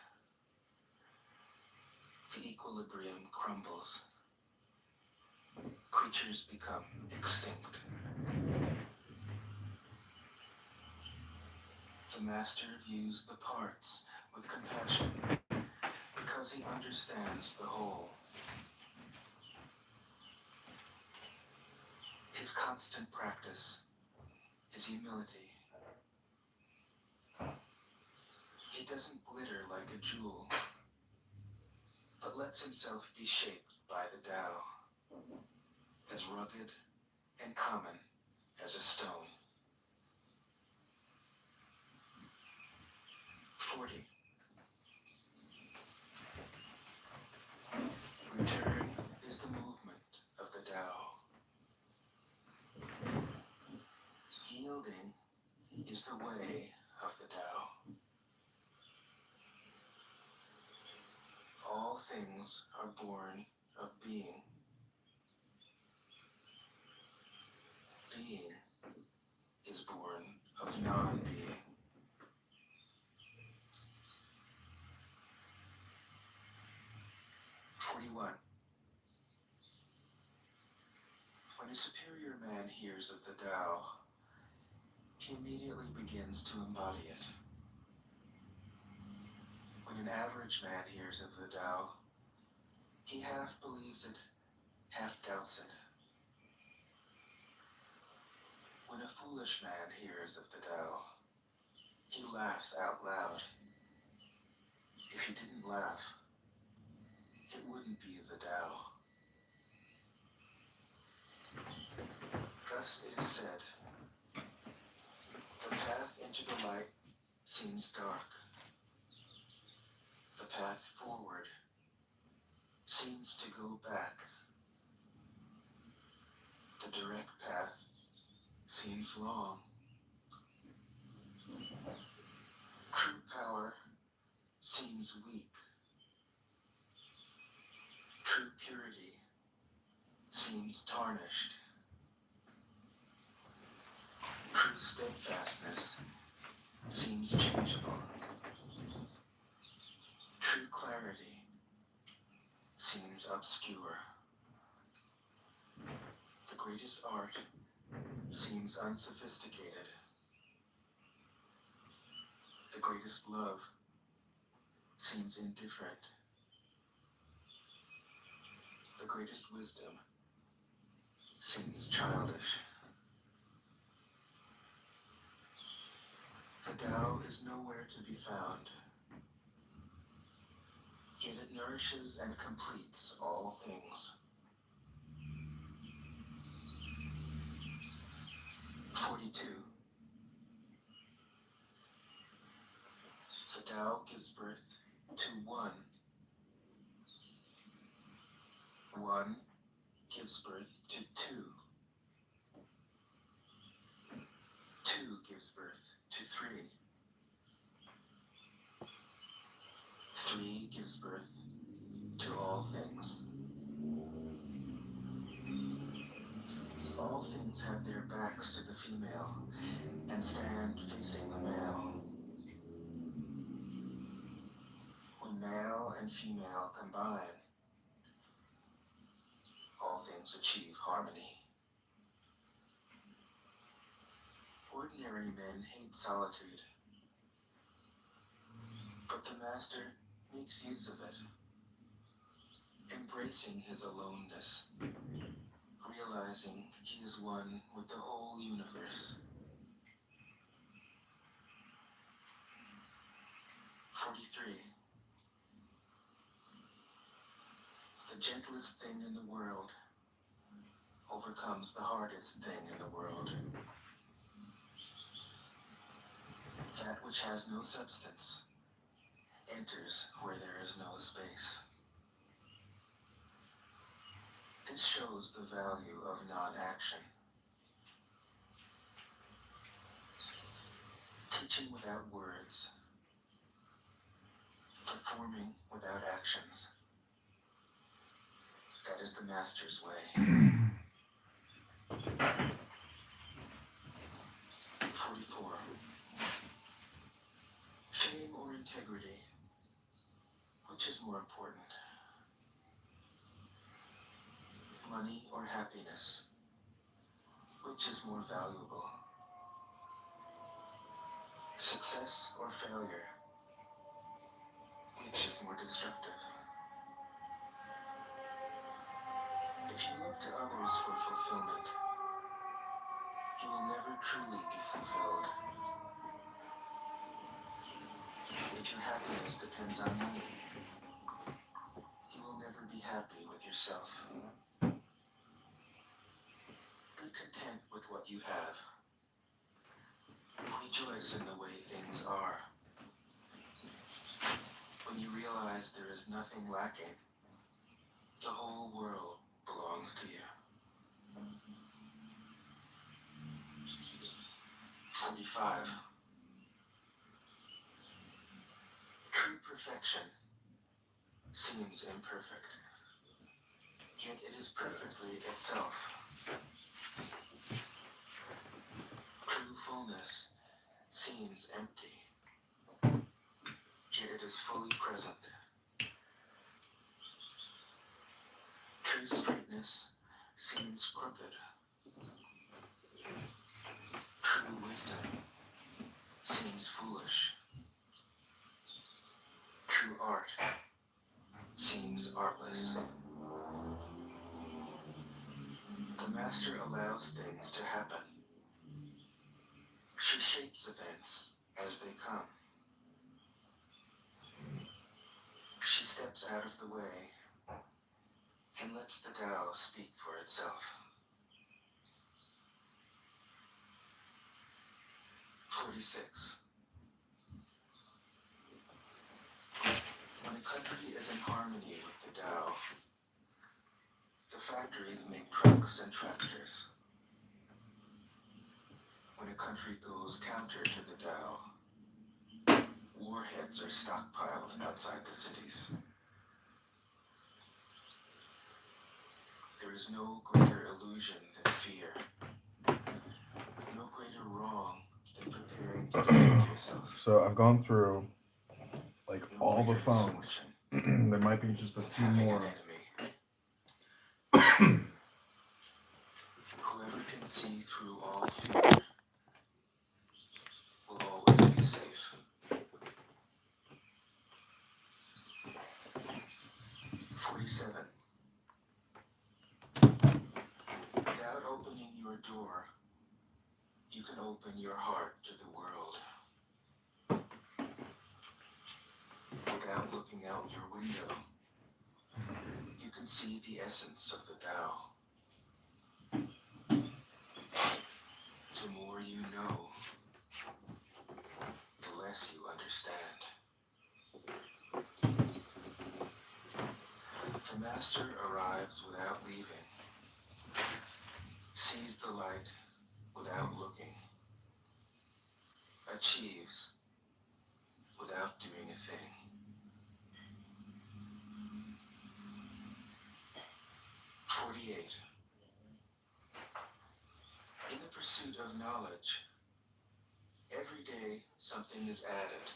The equilibrium crumbles. Creatures become extinct. The master views the parts with compassion because he understands the whole. His constant practice is humility. He doesn't glitter like a jewel, but lets himself be shaped by the Tao, as rugged and common as a stone. 40. Return is the movement of the Tao. Yielding is the way of the Tao. All things are born of being. Being is born of non-being. When a superior man hears of the Tao, he immediately begins to embody it. When an average man hears of the Tao, he half believes it, half doubts it. When a foolish man hears of the Tao, he laughs out loud. If he didn't laugh, it wouldn't be the Tao. Thus it is said, the path into the light seems dark. The path forward seems to go back. The direct path seems long. True power seems weak. True purity seems tarnished. True steadfastness seems changeable. True clarity seems obscure. The greatest art seems unsophisticated. The greatest love seems indifferent. The greatest wisdom seems childish. The Tao is nowhere to be found, yet it nourishes and completes all things. 42. The Tao gives birth to one. One gives birth to two. gives birth to 3. 3 gives birth to all things. All things have their backs to the female and stand facing the male. When male and female combine, all things achieve harmony. Ordinary men hate solitude, but the master makes use of it, embracing his aloneness, realizing he is one with the whole universe. 43. The gentlest thing in the world overcomes the hardest thing in the world. That which has no substance enters where there is no space. This shows the value of non-action. Teaching without words, performing without actions. That is the master's way. 44. Fame or integrity? Which is more important? Money or happiness? Which is more valuable? Success or failure? Which is more destructive? If you look to others for fulfillment, you will never truly be fulfilled. If your happiness depends on money, you will never be happy with yourself. Be content with what you have. Rejoice in the way things are. When you realize there is nothing lacking, the whole world belongs to you. 45. True perfection seems imperfect, yet it is perfectly itself. True fullness seems empty, yet it is fully present. True straightness seems crooked. True wisdom seems foolish. True art seems artless. The master allows things to happen. She shapes events as they come. She steps out of the way and lets the Tao speak for itself. 46. When a country is in harmony with the Tao, the factories make trucks and tractors. When a country goes counter to the Tao, warheads are stockpiled outside the cities. There is no greater illusion than fear. No greater wrong than preparing to defend yourself. So I've gone through like No all the greater phones. misfortune There might be just a than few having more. an enemy. Whoever can see through all fear will always be safe. 47. Without opening your door, you can open your heart to the world. Without looking out your window, you can see the essence of the Tao. The more you know, the less you understand. The master arrives without leaving, sees the light without looking, achieves without doing a thing. 48. In the pursuit of knowledge, every day something is added.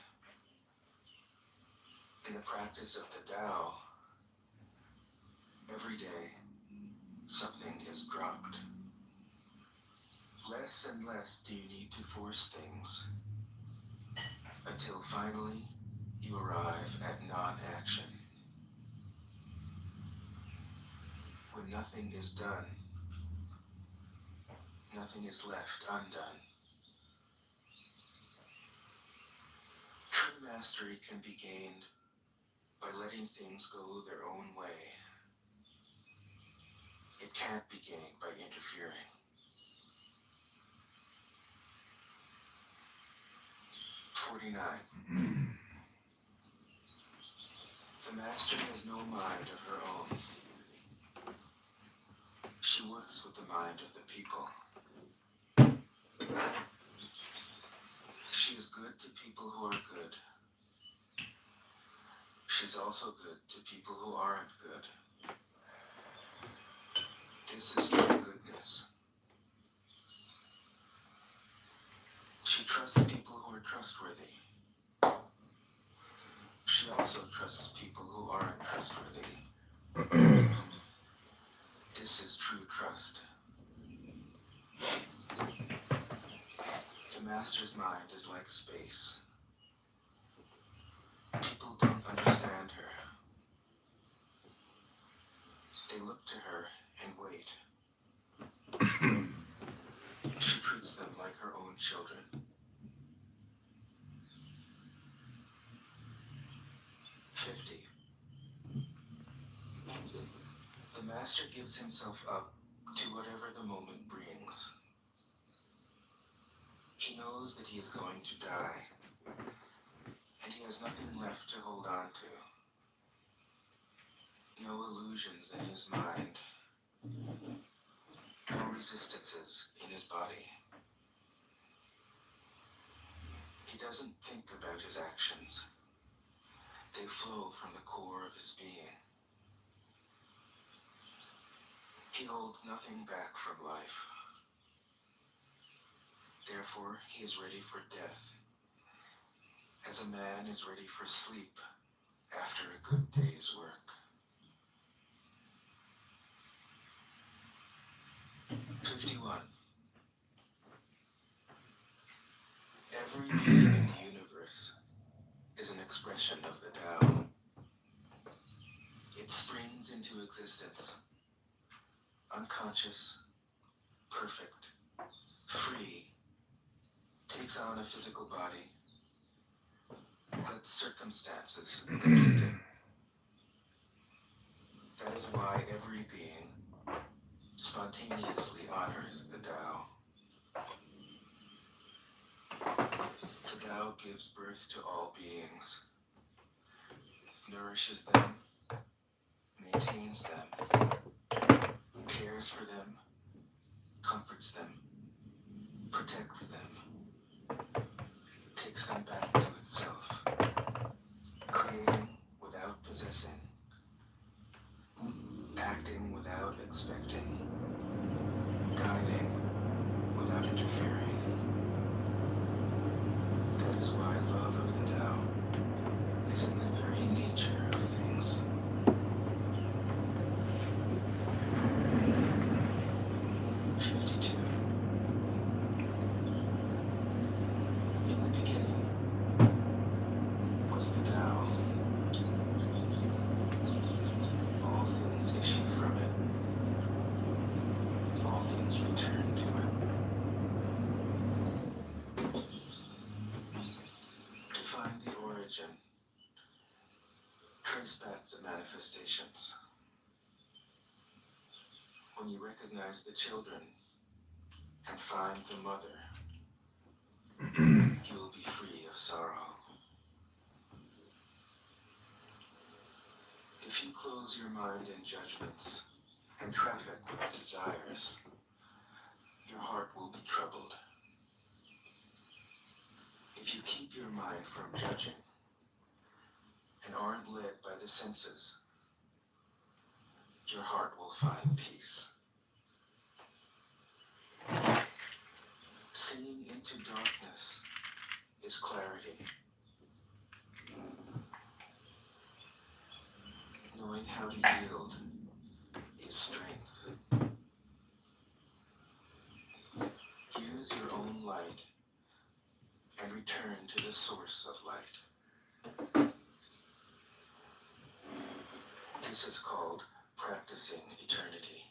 In the practice of the Tao, every day something is dropped. Less and less do you need to force things, until finally you arrive at non-action. When nothing is done, nothing is left undone. True mastery can be gained by letting things go their own way. It can't be gained by interfering. 49. The master has no mind of her own. She works with the mind of the people. She is good to people who are good. She's also good to people who aren't good. This is true goodness. She trusts people who are trustworthy. She also trusts people who aren't trustworthy. This is true trust. The master's mind is like space. People don't understand her. They look to her and wait. She treats them like her own children. 50. The master gives himself up to whatever the moment brings. He knows that he is going to die, and he has nothing left to hold on to. No illusions in his mind. No resistances in his body. He doesn't think about his actions. They flow from the core of his being. He holds nothing back from life. Therefore, he is ready for death, as a man is ready for sleep after a good day's work. 51. Every being in the universe is an expression of the Tao. It springs into existence, unconscious, perfect, free, takes on a physical body, lets circumstances complete it. That is why every being spontaneously honors the Tao. The Tao gives birth to all beings, nourishes them, maintains them, cares for them, comforts them, protects them, takes them back to itself, creating without possessing, acting without expecting, guiding without interfering. That is why love of the Tao is in the very nature of things. 52. In the beginning was the Tao. All things issue from it. All things return to it. To find the origin, trace back the manifestations. When you recognize the children and find the mother, you will be free of sorrow. If you close your mind in judgments and traffic with desires, your heart will be troubled. If If you keep your mind from judging and aren't led by the senses, your heart will find peace. Seeing into darkness is clarity. Knowing how to yield is strength. Use your own light and return to the source of light. This is called practicing eternity.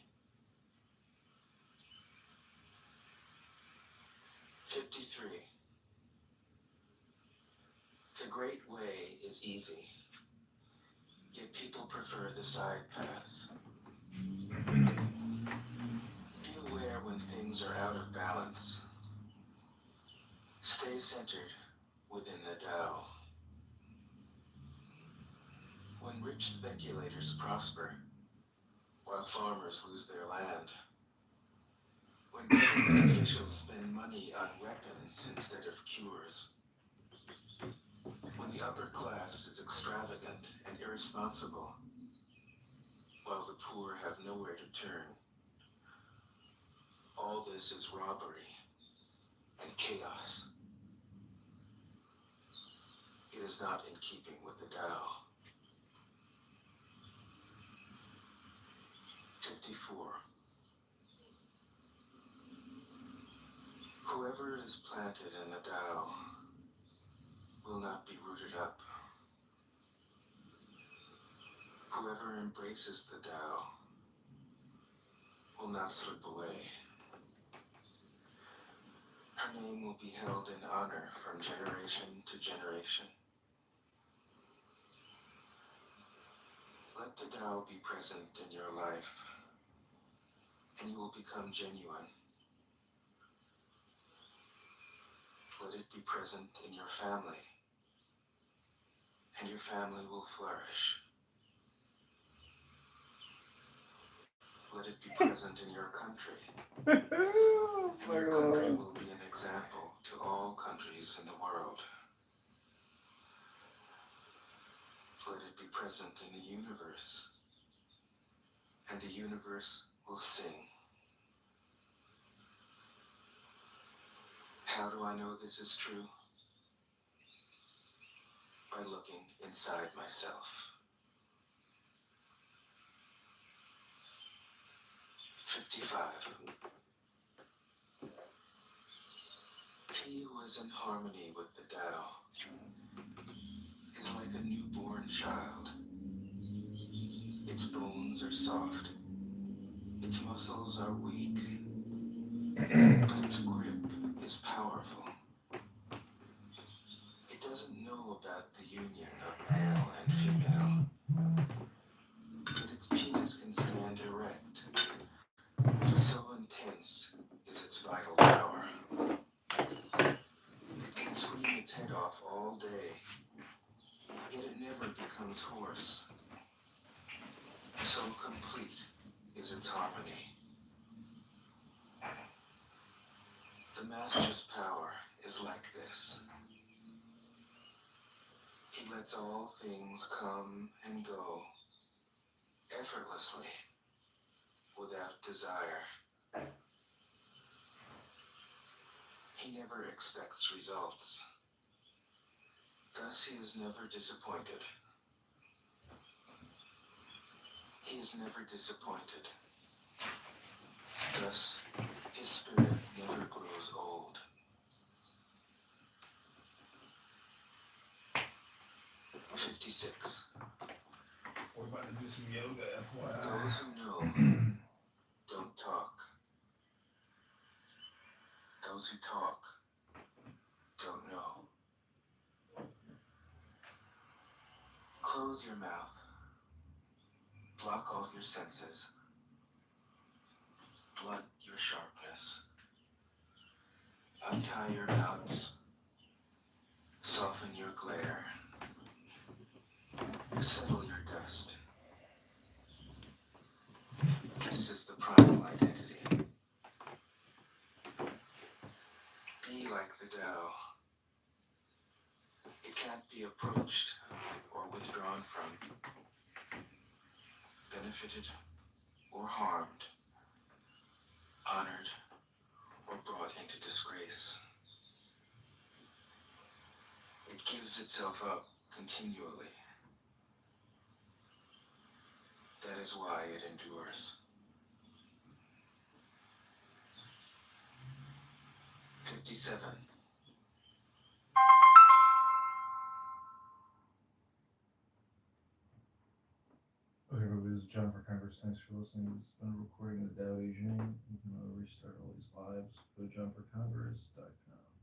53. The great way is easy, yet people prefer the side paths. Be aware when things are out of balance. Stay centered within the Tao. When rich speculators prosper, while farmers lose their land. When government officials spend money on weapons instead of cures. When the upper class is extravagant and irresponsible, while the poor have nowhere to turn. All this is robbery and chaos. It is not in keeping with the Tao. 54. Whoever is planted in the Tao will not be rooted up. Whoever embraces the Tao will not slip away. Her name will be held in honor from generation to generation. Let the Tao be present in your life, and you will become genuine. Let it be present in your family, and your family will flourish. Let it be present in your country, and your country will be an example to all countries in the world. Let it be present in the universe, and the universe will sing. How do I know this is true? By looking inside myself. 55. He who is in harmony with the Tao is like a newborn child. Its bones are soft, its muscles are weak, but its grip is powerful. It doesn't know about the union of male and female, but its penis can stand erect. So intense is its vital power. It can scream its head off all day, yet it never becomes hoarse. So complete is its harmony. The Master's power is like this. He lets all things come and go effortlessly, without desire. He never expects results. Thus he is never disappointed. He is never disappointed. Thus his spirit never grows old. 56. We're about to do some yoga, FYI. Those who know don't talk. Those who talk don't know. Close your mouth. Block off your senses. Blunt your sharpness. Untie your knots. Soften your glare. Settle your dust. This is the primal identity. Be like the Tao. can't be approached or withdrawn from, benefited or harmed, honored or brought into disgrace. It gives itself up continually. That is why it endures. 57. Okay, everybody, this is John for Congress. Thanks for listening. This has been a recording of the Dow Asian. You can restart all these lives. Go to johnforcongress.com.